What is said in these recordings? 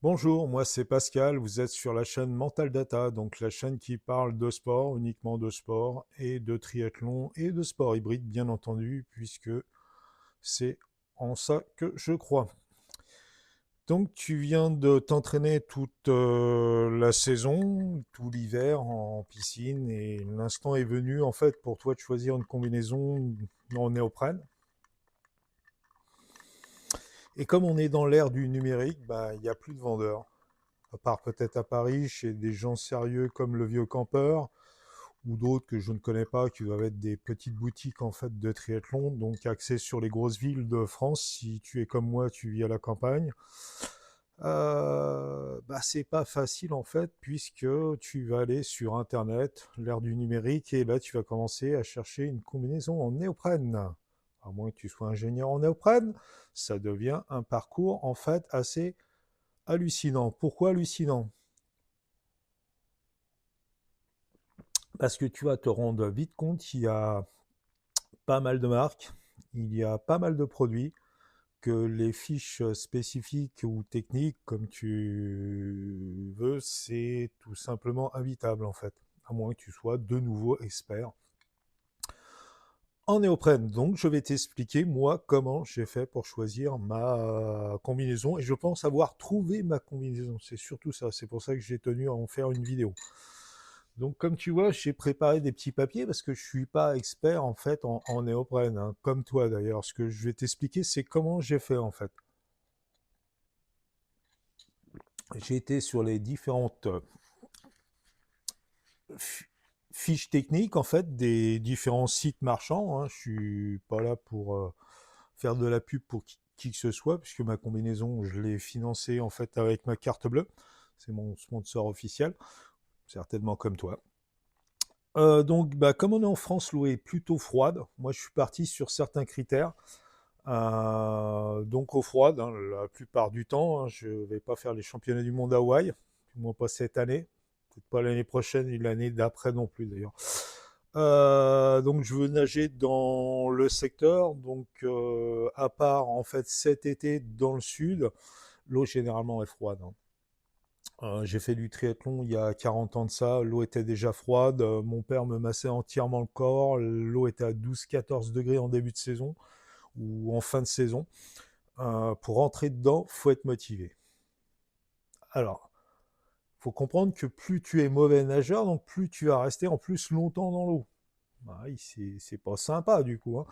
Bonjour, moi c'est Pascal, vous êtes sur la chaîne Mental Data, donc la chaîne qui parle de sport, uniquement de sport, et de triathlon, et de sport hybride, bien entendu, puisque c'est en ça que je crois. Donc tu viens de t'entraîner toute la saison, tout l'hiver en piscine, et l'instant est venu en fait pour toi de choisir une combinaison en néoprène. Et comme on est dans l'ère du numérique, bah, il n'y a plus de vendeurs. À part peut-être à Paris, chez des gens sérieux comme le Vieux Campeur, ou d'autres que je ne connais pas, qui doivent être des petites boutiques en fait de triathlon, donc axées sur les grosses villes de France. Si tu es comme moi, tu vis à la campagne. Bah c'est pas facile en fait, puisque tu vas aller sur Internet, l'ère du numérique, et là tu vas commencer à chercher une combinaison en néoprène. À moins que tu sois ingénieur en néoprène, ça devient un parcours en fait assez hallucinant. Pourquoi hallucinant? Parce que tu vas te rendre vite compte qu'il y a pas mal de marques, il y a pas mal de produits, que les fiches spécifiques ou techniques, comme tu veux, c'est tout simplement invitable en fait, à moins que tu sois de nouveau expert en néoprène. Donc je vais t'expliquer moi comment j'ai fait pour choisir ma combinaison, et je pense avoir trouvé ma combinaison. C'est surtout ça, c'est pour ça que j'ai tenu à en faire une vidéo. Donc, comme tu vois, j'ai préparé des petits papiers parce que je suis pas expert en fait en néoprène, hein, comme toi d'ailleurs. Ce que je vais t'expliquer, c'est comment j'ai fait en fait. J'ai été sur les différentes fiches techniques en fait des différents sites marchands, hein. Je suis pas là pour faire de la pub pour qui que ce soit, puisque ma combinaison, je l'ai financée en fait avec ma carte bleue. C'est mon sponsor officiel, certainement comme toi. Donc, bah, comme on est en France, l'eau est plutôt froide. Moi, je suis parti sur certains critères. Donc, eau froide, hein, la plupart du temps. Hein, je ne vais pas faire les championnats du monde à Hawaï, du moins pas cette année. Peut-être pas l'année prochaine et l'année d'après non plus d'ailleurs. Donc, je veux nager dans le secteur. Donc, à part en fait cet été dans le sud, l'eau généralement est froide, hein. J'ai fait du triathlon il y a 40 ans de ça, l'eau était déjà froide, mon père me massait entièrement le corps, l'eau était à 12-14 degrés en début de saison ou en fin de saison. Pour rentrer dedans, faut être motivé. Alors, faut comprendre que plus tu es mauvais nageur, donc plus tu vas rester en plus longtemps dans l'eau. Bah oui, c'est pas sympa du coup, hein.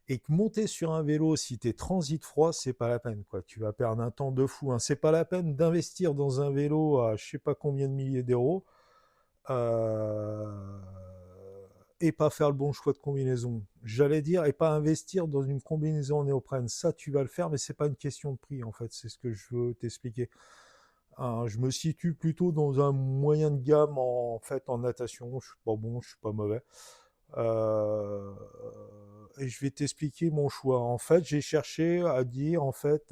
Et que monter sur un vélo, si t'es transit froid, c'est pas la peine, quoi. Tu vas perdre un temps de fou, hein. C'est pas la peine d'investir dans un vélo à je sais pas combien de milliers d'euros, euh, et pas faire le bon choix de combinaison. J'allais dire, et pas investir dans une combinaison en néoprène. Ça, tu vas le faire, mais c'est pas une question de prix, en fait. C'est ce que je veux t'expliquer. Je me situe plutôt dans un moyen de gamme en fait en natation. Je suis pas bon, je suis pas mauvais. Euh, et je vais t'expliquer mon choix. En fait, j'ai cherché à dire en fait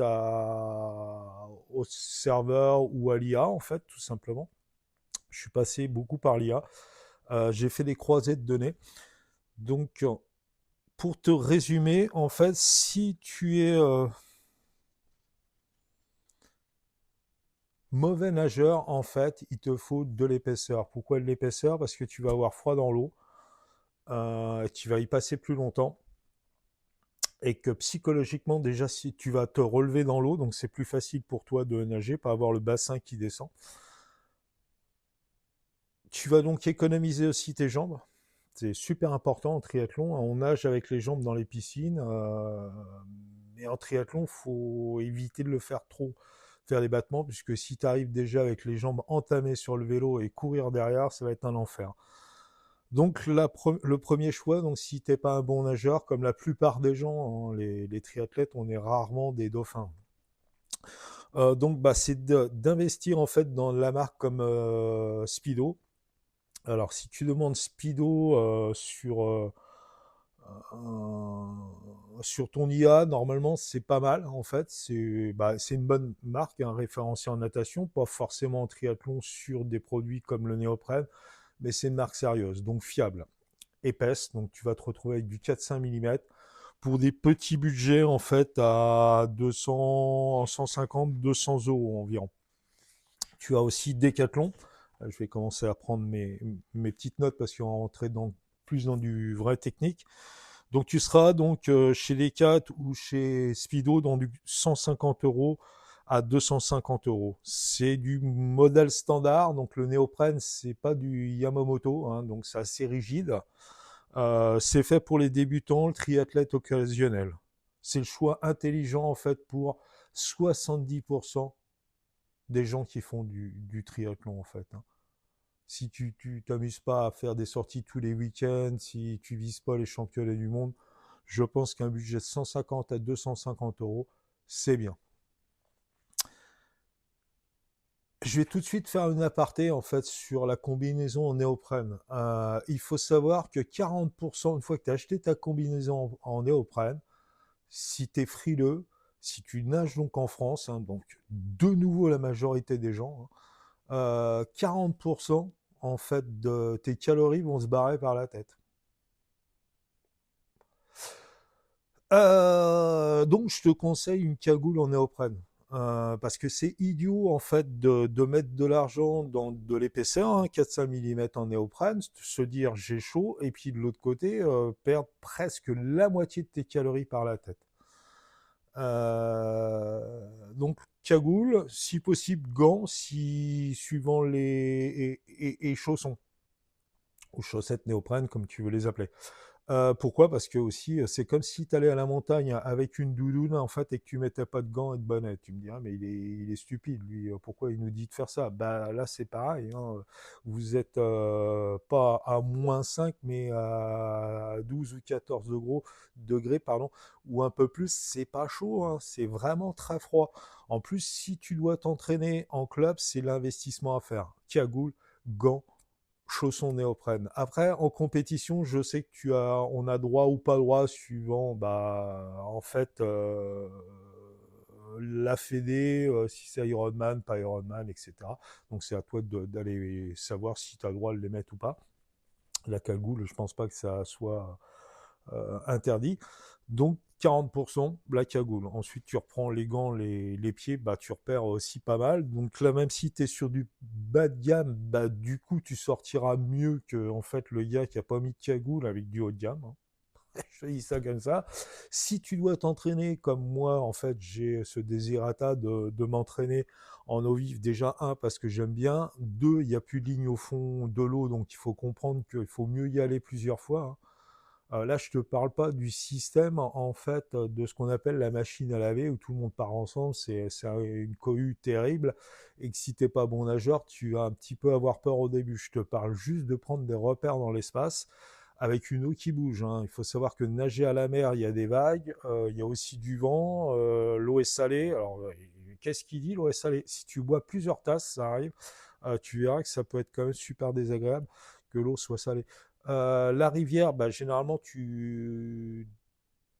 au serveur ou à l'IA en fait, tout simplement. Je suis passé beaucoup par l'IA. J'ai fait des croisées de données. Donc, pour te résumer, en fait, si tu es mauvais nageur, en fait, il te faut de l'épaisseur. Pourquoi de l'épaisseur? Parce que tu vas avoir froid dans l'eau, tu vas y passer plus longtemps, et que psychologiquement, déjà, si tu vas te relever dans l'eau, donc c'est plus facile pour toi de nager, pas avoir le bassin qui descend. Tu vas donc économiser aussi tes jambes. C'est super important en triathlon. On nage avec les jambes dans les piscines, mais en triathlon, il faut éviter de le faire trop, faire les battements, puisque si tu arrives déjà avec les jambes entamées sur le vélo et courir derrière, ça va être un enfer. Donc le premier choix, donc si t'es pas un bon nageur, comme la plupart des gens, hein, les triathlètes, on est rarement des dauphins. Donc bah, c'est d'investir en fait dans la marque comme Speedo. Alors si tu demandes Speedo sur ton IA, normalement c'est pas mal en fait. C'est une bonne marque, un référencé en natation, pas forcément en triathlon sur des produits comme le néoprène, mais c'est une marque sérieuse, donc fiable, épaisse, donc tu vas te retrouver avec du 4-5 mm pour des petits budgets en fait à 200, 150, 200 € environ. Tu as aussi Decathlon. Je vais commencer à prendre mes petites notes parce qu'on va rentrer plus dans du vrai technique. Donc tu seras donc chez Decat ou chez Speedo dans du 150 euros à 250 euros. C'est du modèle standard, donc le néoprène, c'est pas du Yamamoto, hein, donc c'est assez rigide. C'est fait pour les débutants, le triathlète occasionnel. C'est le choix intelligent en fait pour 70% des gens qui font du triathlon en fait, hein. Si tu t'amuses pas à faire des sorties tous les week-ends, si tu vises pas les championnats du monde, je pense qu'un budget de 150 à 250 euros, c'est bien. Je vais tout de suite faire une aparté en fait sur la combinaison en néoprène. Il faut savoir que 40%, une fois que tu as acheté ta combinaison en néoprène, si tu es frileux, si tu nages donc en France, hein, donc de nouveau la majorité des gens, hein, 40% en fait de tes calories vont se barrer par la tête. Donc je te conseille une cagoule en néoprène. Parce que c'est idiot en fait de mettre de l'argent dans de l'épaisseur, hein, 4-5 mm en néoprène, se dire j'ai chaud, et puis de l'autre côté, perdre presque la moitié de tes calories par la tête. Donc cagoule, si possible gants, si suivant et chaussons ou chaussettes néoprène comme tu veux les appeler. Pourquoi? Parce que aussi, c'est comme si tu allais à la montagne avec une doudoune en fait et que tu mettais pas de gants et de bonnet. Tu me dis: «Ah mais il est stupide lui, pourquoi il nous dit de faire ça?» Bah, là c'est pareil, hein, vous êtes, pas à -5 mais à 12 ou 14 degrés pardon, ou un peu plus, c'est pas chaud, hein, c'est vraiment très froid. En plus, si tu dois t'entraîner en club, c'est l'investissement à faire. Cagoule, gants, chaussons néoprène. Après, en compétition, je sais que on a droit ou pas droit suivant, bah, en fait, la fédé, si c'est Ironman, pas Ironman, etc. Donc c'est à toi d'aller savoir si tu as le droit de les mettre ou pas. La cagoule, je pense pas que ça soit interdit. Donc 40% la cagoule. Ensuite, tu reprends les gants, les pieds, bah, tu repères aussi pas mal. Donc là, même si tu es sur du bas de gamme, bah, du coup, tu sortiras mieux que en fait, le gars qui a pas mis de cagoule avec du haut de gamme, hein. Je te dis ça comme ça. Si tu dois t'entraîner comme moi, en fait, j'ai ce désirata de m'entraîner en eau vive. Déjà, un, parce que j'aime bien. Deux, il n'y a plus de ligne au fond de l'eau, donc il faut comprendre qu'il faut mieux y aller plusieurs fois, hein. Là, je te parle pas du système, en fait, de ce qu'on appelle la machine à laver, où tout le monde part ensemble, c'est une cohue terrible, et que si t'es pas bon nageur, tu vas un petit peu avoir peur au début. Je te parle juste de prendre des repères dans l'espace, avec une eau qui bouge, hein. Il faut savoir que nager à la mer, il y a des vagues, il y a aussi du vent, l'eau est salée. Alors, qu'est-ce qu'il dit, l'eau est salée? Si tu bois plusieurs tasses, ça arrive, tu verras que ça peut être quand même super désagréable que l'eau soit salée. La rivière, bah, généralement, tu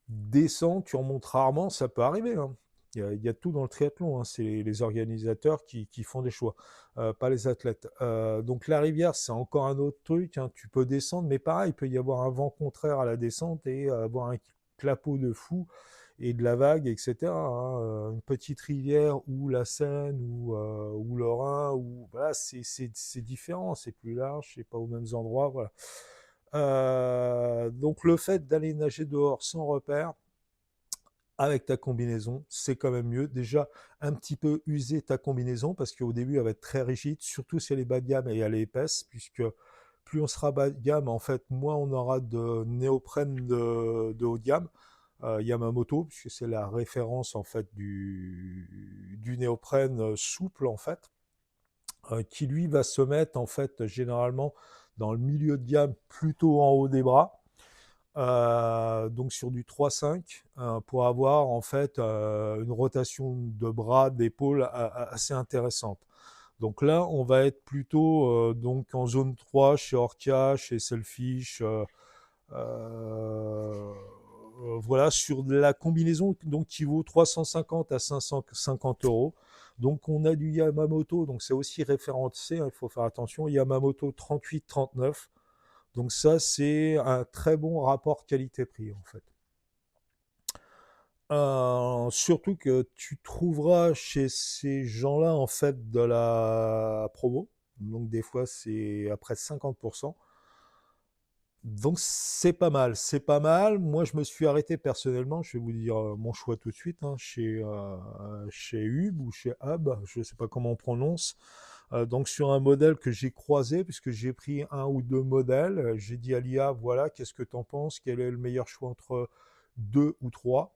descends, tu remontes rarement, ça peut arriver, hein. Il y a tout dans le triathlon, hein. C'est les organisateurs qui font des choix, pas les athlètes. Donc la rivière, c'est encore un autre truc, hein. Tu peux descendre, mais pareil, il peut y avoir un vent contraire à la descente et avoir un clapot de fou et de la vague, etc., hein. Une petite rivière ou la Seine ou le Rhin, ou voilà, c'est différent, c'est plus large, c'est pas aux mêmes endroits, voilà. Donc le fait d'aller nager dehors sans repère, avec ta combinaison, c'est quand même mieux. Déjà, un petit peu user ta combinaison, parce qu'au début, elle va être très rigide, surtout si elle est bas de gamme et elle est épaisse, puisque plus on sera bas de gamme, en fait, moins on aura de néoprène de haut de gamme. Yamamoto, puisque c'est la référence en fait du néoprène souple en fait, qui lui va se mettre en fait généralement dans le milieu de gamme, plutôt en haut des bras, donc sur du 3-5, pour avoir en fait une rotation de bras, d'épaule assez intéressante. Donc là, on va être plutôt donc en zone 3 chez Orca, chez Selfish, voilà, sur de la combinaison donc, qui vaut 350 à 550 euros. Donc on a du Yamamoto, donc c'est aussi référencé, hein, il faut faire attention, Yamamoto 38-39. Donc ça, c'est un très bon rapport qualité-prix en fait. Surtout que tu trouveras chez ces gens-là en fait de la promo. Donc des fois c'est à près de 50%. Donc c'est pas mal, c'est pas mal. Moi je me suis arrêté personnellement, je vais vous dire mon choix tout de suite, hein, chez Hub ou chez Hub, je ne sais pas comment on prononce. Donc sur un modèle que j'ai croisé, puisque j'ai pris un ou deux modèles, j'ai dit à l'IA, voilà, qu'est-ce que tu en penses, quel est le meilleur choix entre deux ou trois.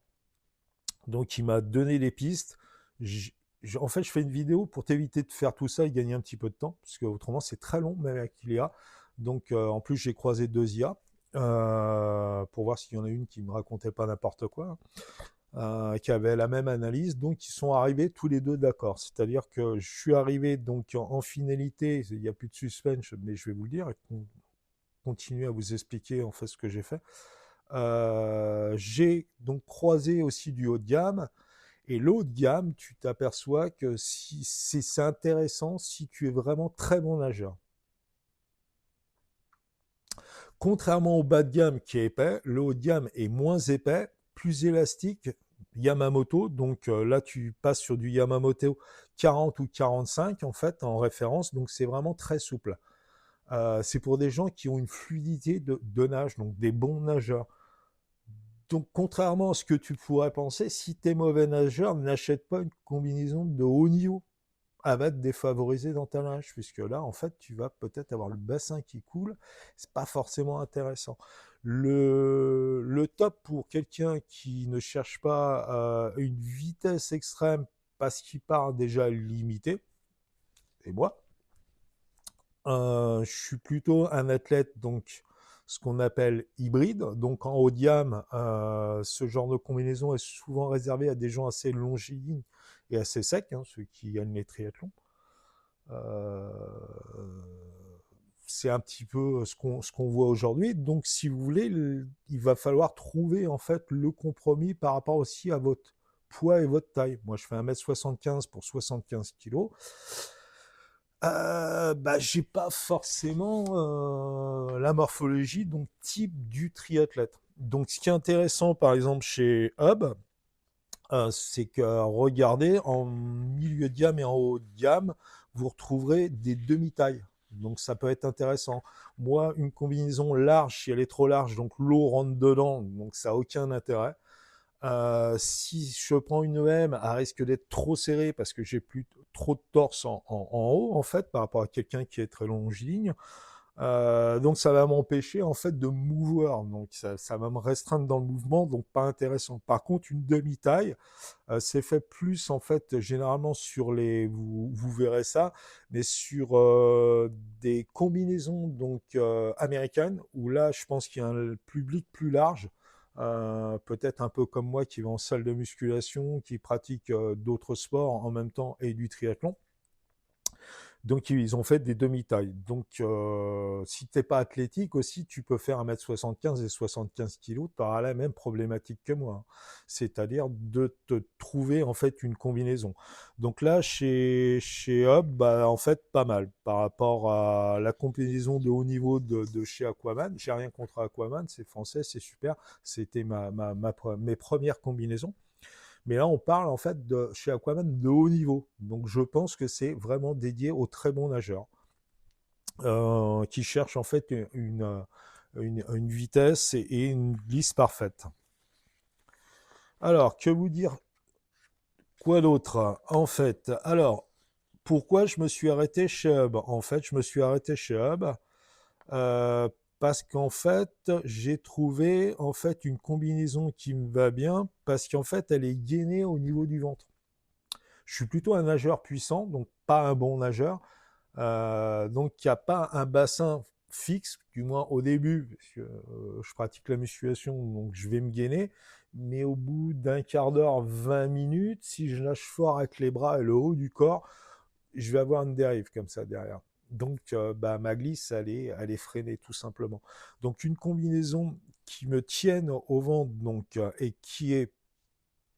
Donc il m'a donné les pistes. En fait, je fais une vidéo pour t'éviter de faire tout ça et gagner un petit peu de temps, parce que autrement c'est très long, même avec l'IA. Donc en plus, j'ai croisé deux IA pour voir s'il y en a une qui me racontait pas n'importe quoi, qui avait la même analyse. Donc ils sont arrivés tous les deux d'accord. C'est-à-dire que je suis arrivé donc en finalité, il n'y a plus de suspense, mais je vais vous le dire et continuer à vous expliquer en fait ce que j'ai fait. J'ai donc croisé aussi du haut de gamme. Et le haut de gamme, tu t'aperçois que si, c'est intéressant si tu es vraiment très bon nageur. Contrairement au bas de gamme qui est épais, le haut de gamme est moins épais, plus élastique. Yamamoto, donc là tu passes sur du Yamamoto 40 ou 45 en fait en référence, donc c'est vraiment très souple. C'est pour des gens qui ont une fluidité de nage, donc des bons nageurs. Donc, contrairement à ce que tu pourrais penser, si tu es mauvais nageur, n'achète pas une combinaison de haut niveau. Elle va te défavoriser dans ta nage, puisque là, en fait, tu vas peut-être avoir le bassin qui coule. C'est pas forcément intéressant. Le top pour quelqu'un qui ne cherche pas une vitesse extrême parce qu'il part déjà limité, et moi, je suis plutôt un athlète, donc ce qu'on appelle hybride. Donc en haut de gamme, ce genre de combinaison est souvent réservé à des gens assez longilines et assez secs, hein, ceux qui aiment les triathlons. Euh, c'est un petit peu ce qu'on voit aujourd'hui. Donc, si vous voulez, il va falloir trouver en fait le compromis par rapport aussi à votre poids et votre taille. Moi, je fais 1m75 pour 75 kilos. Bah, j'ai pas forcément la morphologie donc type du triathlète. Donc, ce qui est intéressant, par exemple, chez Hub, c'est que regardez, en milieu de gamme et en haut de gamme, vous retrouverez des demi-tailles. Donc ça peut être intéressant. Moi, une combinaison large, si elle est trop large, donc l'eau rentre dedans, donc ça n'a aucun intérêt. Si je prends une EM, elle risque d'être trop serrée parce que j'ai plus trop de torse en haut, en fait, par rapport à quelqu'un qui est très longiligne. Donc ça va m'empêcher en fait de mouvoir, donc ça va me restreindre dans le mouvement, donc pas intéressant. Par contre, une demi-taille, c'est fait plus en fait généralement sur vous verrez ça, mais sur des combinaisons donc américaines où là, je pense qu'il y a un public plus large. Peut-être un peu comme moi qui va en salle de musculation, qui pratique d'autres sports en même temps et du triathlon. Donc ils ont fait des demi-tailles. Donc si tu n'es pas athlétique aussi, tu peux faire 1m75 et 75 kg, tu auras la même problématique que moi. C'est-à-dire de te trouver en fait une combinaison. Donc là, chez Hub, bah, en fait, pas mal. Par rapport à la combinaison de haut niveau de chez Aquaman, j'ai rien contre Aquaman, c'est français, c'est super. C'était mes premières combinaisons. Mais là, on parle en fait chez Aquaman de haut niveau. Donc je pense que c'est vraiment dédié aux très bons nageurs qui cherchent en fait une vitesse et une glisse parfaite. Alors, que vous dire quoi d'autre en fait? Alors, pourquoi je me suis arrêté chez Hub? En fait, je me suis arrêté chez Hub euh, parce qu'en fait, j'ai trouvé en fait une combinaison qui me va bien parce qu'en fait, elle est gainée au niveau du ventre. Je suis plutôt un nageur puissant, donc pas un bon nageur. Donc il n'y a pas un bassin fixe, du moins au début, parce que je pratique la musculation, donc je vais me gainer. Mais au bout d'un quart d'heure, 20 minutes, si je nage fort avec les bras et le haut du corps, je vais avoir une dérive comme ça derrière. Donc bah, ma glisse, elle est freinée tout simplement. Donc une combinaison qui me tienne au ventre donc, et qui est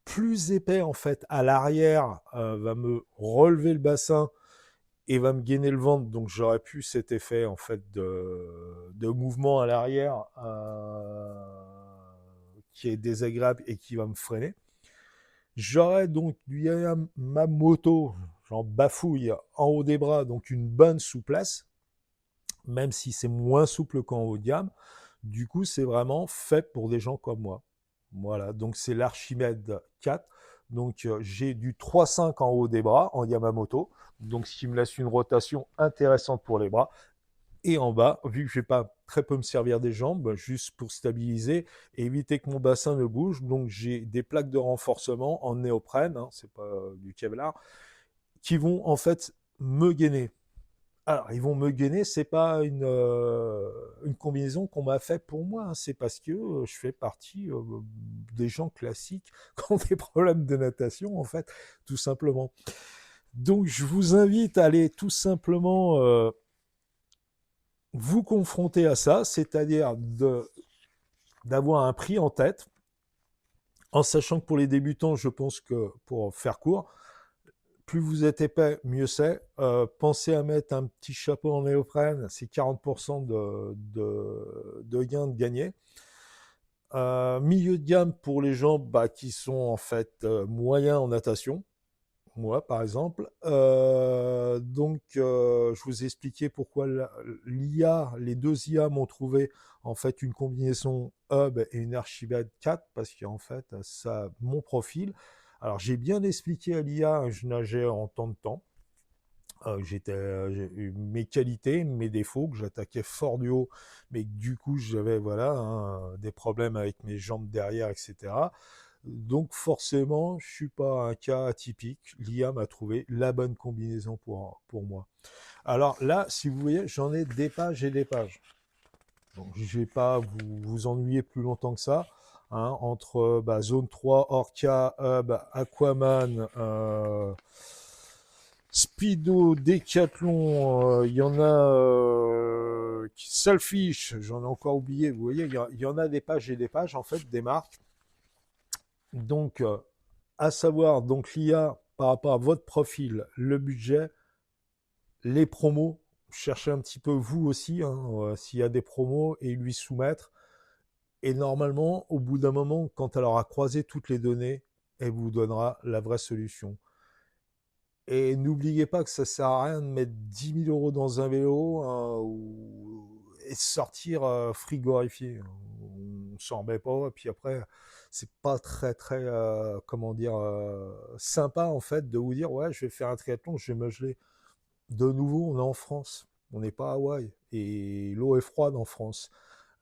plus épais en fait à l'arrière va me relever le bassin et va me gainer le ventre, donc j'aurais pu cet effet en fait de mouvement à l'arrière qui est désagréable et qui va me freiner. J'aurai donc du Yamamoto, j'en bafouille, en haut des bras, donc une bonne souplesse, même si c'est moins souple qu'en haut de gamme. Du coup, c'est vraiment fait pour des gens comme moi. Voilà, donc c'est l'Archimède 4. Donc j'ai du 3,5 en haut des bras en Yamamoto, donc ce qui me laisse une rotation intéressante pour les bras. Et en bas, vu que je vais pas très peu me servir des jambes, juste pour stabiliser et éviter que mon bassin ne bouge, donc j'ai des plaques de renforcement en néoprène, hein, c'est pas du Kevlar, qui vont en fait me gainer. Alors, ils vont me gainer, c'est pas une combinaison qu'on m'a fait pour moi, hein, c'est parce que je fais partie des gens classiques qui ont des problèmes de natation, en fait, tout simplement. Donc, je vous invite à aller tout simplement vous confronter à ça, c'est-à-dire d'avoir un prix en tête, en sachant que pour les débutants, je pense que pour faire court, plus vous êtes épais, mieux c'est. Pensez à mettre un petit chapeau en néoprène, c'est 40% de gain de gagner. Milieu de gamme pour les gens qui sont en fait moyens en natation, moi par exemple. Je vous ai expliqué pourquoi l'IA, les deux IA m'ont trouvé en fait une combinaison Hub et une Archimède 4 parce qu'en fait ça mon profil. Alors j'ai bien expliqué à l'IA, je nageais en temps de temps. J'ai eu mes qualités, mes défauts, que j'attaquais fort du haut, mais que du coup j'avais voilà des problèmes avec mes jambes derrière, etc. Donc forcément, je suis pas un cas atypique. L'IA m'a trouvé la bonne combinaison pour moi. Alors là, si vous voyez, j'en ai des pages et des pages. Donc je vais pas vous ennuyer plus longtemps que ça. Hein, entre zone 3, Orca, Hub, Aquaman, Speedo, Decathlon, il y en a Selfish, j'en ai encore oublié, vous voyez, il y en a des pages et des pages, en fait, des marques. Donc, à savoir, donc l'IA par rapport à votre profil, le budget, les promos, cherchez un petit peu vous aussi, hein, s'il y a des promos et lui soumettre. Et normalement, au bout d'un moment, quand elle aura croisé toutes les données, elle vous donnera la vraie solution. Et n'oubliez pas que ça sert à rien de mettre 10 000 euros dans un vélo et sortir frigorifié. On s'en remet pas. Et puis après, c'est pas très très comment dire sympa en fait de vous dire ouais je vais faire un triathlon, je vais me geler. De nouveau, on est en France, on n'est pas à Hawaï et l'eau est froide en France.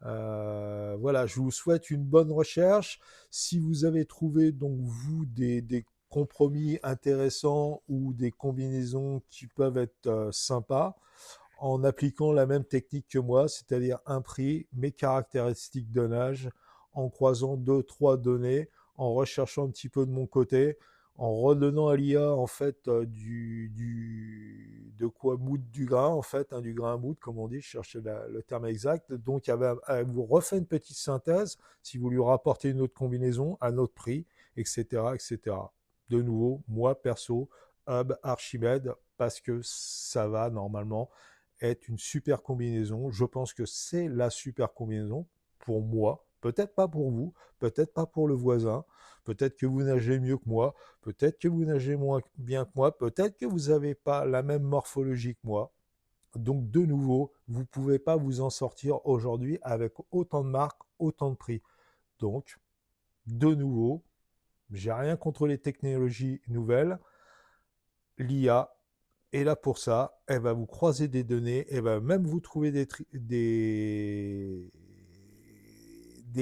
Voilà, je vous souhaite une bonne recherche. Si vous avez trouvé donc vous des compromis intéressants ou des combinaisons qui peuvent être sympas, en appliquant la même technique que moi, c'est-à-dire un prix, mes caractéristiques de nage, en croisant deux, trois données, en recherchant un petit peu de mon côté, en redonnant à l'IA en fait de quoi moudre du grain en fait, hein, du grain à moudre comme on dit, je cherchais le terme exact. Donc elle vous refait une petite synthèse si vous lui rapportez une autre combinaison à notre prix, etc., etc. De nouveau, moi perso, Hub Archimède parce que ça va normalement être une super combinaison. Je pense que c'est la super combinaison pour moi. Peut-être pas pour vous, peut-être pas pour le voisin, peut-être que vous nagez mieux que moi, peut-être que vous nagez moins bien que moi, peut-être que vous n'avez pas la même morphologie que moi. Donc de nouveau, vous ne pouvez pas vous en sortir aujourd'hui avec autant de marques, autant de prix. Donc, de nouveau, j'ai rien contre les technologies nouvelles. L'IA est là pour ça. Elle va vous croiser des données. Elle va même vous trouver des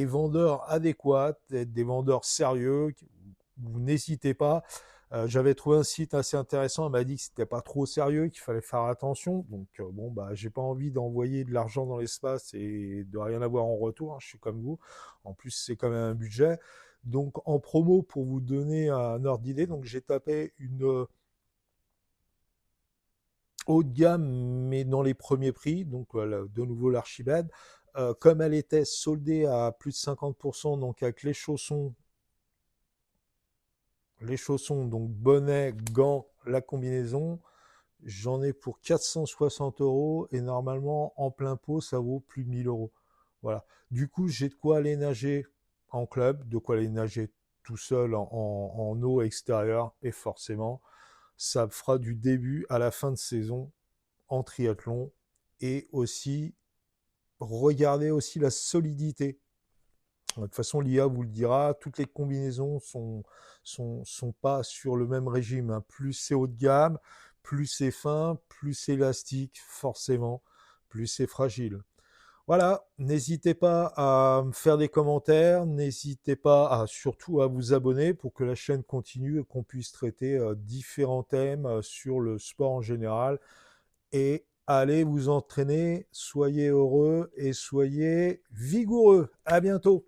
vendeurs adéquats, des vendeurs sérieux. Vous n'hésitez pas. J'avais trouvé un site assez intéressant. Elle m'a dit que c'était pas trop sérieux, qu'il fallait faire attention. Donc bon, j'ai pas envie d'envoyer de l'argent dans l'espace et de rien avoir en retour. Hein. Je suis comme vous. En plus, c'est quand même un budget. Donc en promo, pour vous donner un ordre d'idée, donc j'ai tapé une haut de gamme, mais dans les premiers prix. Donc voilà, de nouveau l'Archimède. Comme elle était soldée à plus de 50%, donc avec les chaussons, donc bonnet, gants, la combinaison, j'en ai pour 460 euros et normalement en plein pot ça vaut plus de 1000 euros. Voilà. Du coup, j'ai de quoi aller nager en club, de quoi aller nager tout seul en eau extérieure, et forcément, ça fera du début à la fin de saison en triathlon. Et aussi, regardez aussi la solidité. De toute façon, l'IA vous le dira, toutes les combinaisons sont pas sur le même régime, hein. Plus c'est haut de gamme, plus c'est fin, plus c'est élastique, forcément, plus c'est fragile. Voilà, n'hésitez pas à me faire des commentaires, n'hésitez pas à surtout à vous abonner pour que la chaîne continue et qu'on puisse traiter différents thèmes sur le sport en général. Et allez vous entraîner, soyez heureux et soyez vigoureux. À bientôt.